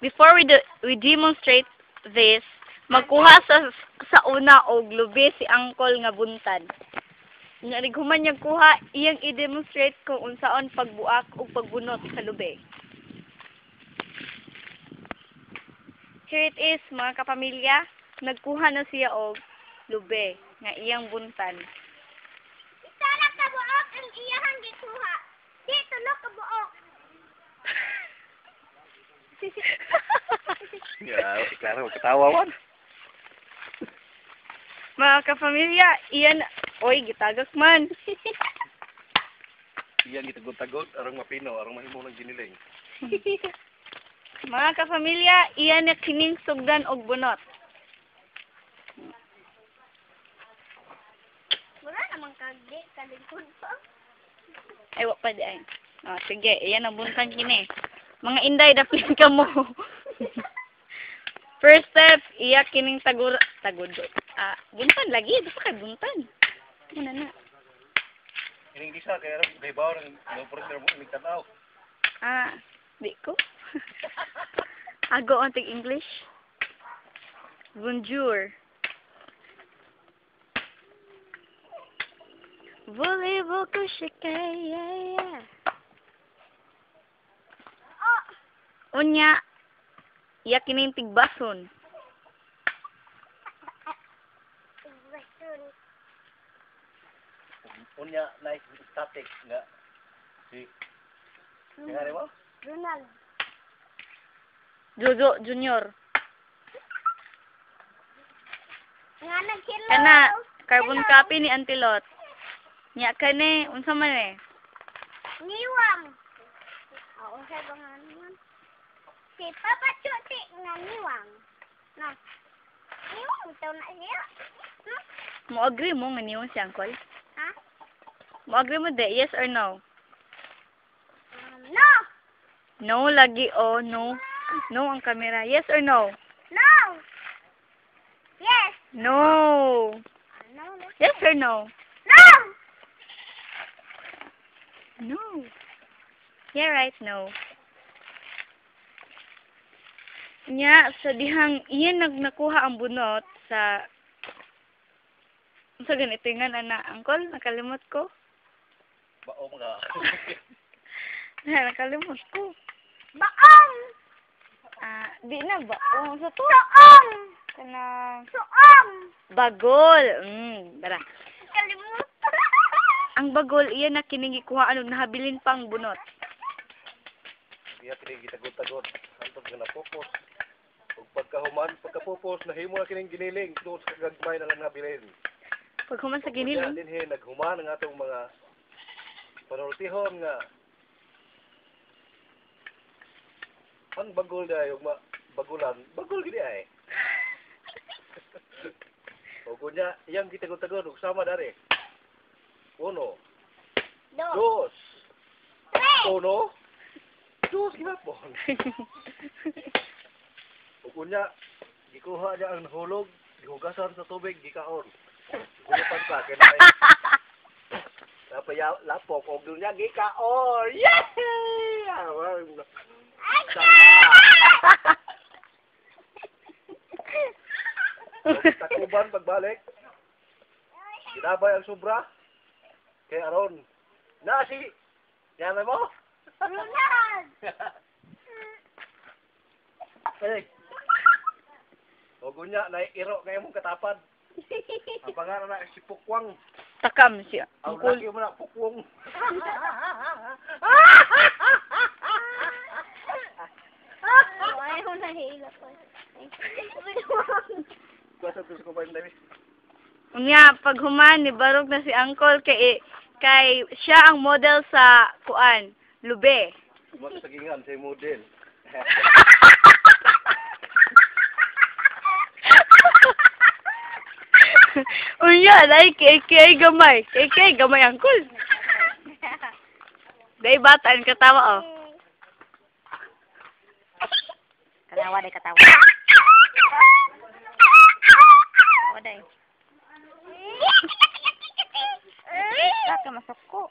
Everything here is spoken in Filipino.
before we demonstrate this, magkuha sa una og lubi si Uncle nga buntan. Nga nighuman niya kuha, iyang i-demonstrate kung unsaon pagbuak o pagbunot sa lubi. Here it is, mga kapamilya. Nagkuha na siya og lubi nga iyang buntan. Sana ka buok ang iyang gikuha. Di tulok ka buok. Ya, klaro, ketawa man. Mga kapamilya, iyan, oy, gitagak man. Iyan gitagod-tagod, arang mapino, arang mahimo ng giniling. Mga kapamilya, iyan na kining sugdan og bunot. Wala namang kagdi, kaligod pa. Ay, wak pa di ay. Oh, sige, iyan ang buntan kini. Mga inday, dapin ka mo. First step, iyak kining tagod. Buntan lagi, dapat kay buntan. Muna na. Ining gisa, kaya arang gaybaw ng no-pressure mo, ining tanaw. Di ko. Ago ang English. Bonjour. Voulez-vous coucher? Yeah. Unya, iyak kining tigbason. Unya, nice static nga. Si, nga mo? Ronald. Jojo Junior. Nga nag-hello. Kana, carbon copy ni Antilot. Nya kane, unsa man eh? Niwang. Oo, sa mga niwang. Si Papa Chuti nga niwang. No. Niwang, ito na siya. Mo agree mo nga niyo si Uncle? Ha? Mo agree mo de, yes or no? No! No lagi o no. No ang camera. Yes or no? No! Yes! No. No, no. Yes or no? No! No. Yeah, right, no. Nya, sa dihang iyan nakuha ang bunot sa ganitingan, ana. Uncle, nakalimot ko. Baom nga. Nakalimot ko. Baong! Di na baong. Sa to. Soong! Kanang Soong! bagol. Bara. Kalimut. Ang bagol, iyan na kinigikuha, nahabilin pang bunot. Iya kining gitagod-tagod, antog nga napupos. Ug pagkapupos, nahimo na kining giniling, doon sa gagmay na lang nabilin. Pag human sa Kaya giniling. dinhi naghuman ang atong mga panultihon nga ang bagol dayo bagulan bagol gid ay. O kunya iyang gitagod-tagod ug sama dari. Uno, Dos. dos, Tres. uno, dos ginapon. O kunya gikuha niya ang hulog, gihugasan sa tubig, gikaon. Gulupan pa kaya napaya lapok og dunya gikaon. Yay! Takuban pagbalik. Ginabay ang sobra. Kay aron. Nasi. Yan mo. Ronald! Hey. O gunya na iro kay mong katapad. Ang pangalan na si Pukwang. Takam siya. Ang Uncle. laki mo na Pukwang. Ayaw na hila ko. Kuasa to sa kubayan dami. Unya, pag human, nibarog na si Uncle kay siya ang model sa kuan, lube. Magsagingan sa model. Unya, dahil kay gamay. Kay gamay, Uncle. Dahil bata, ang katawa, oh. Katawa, dahil katawa. Katawa, dahil. Masok ko.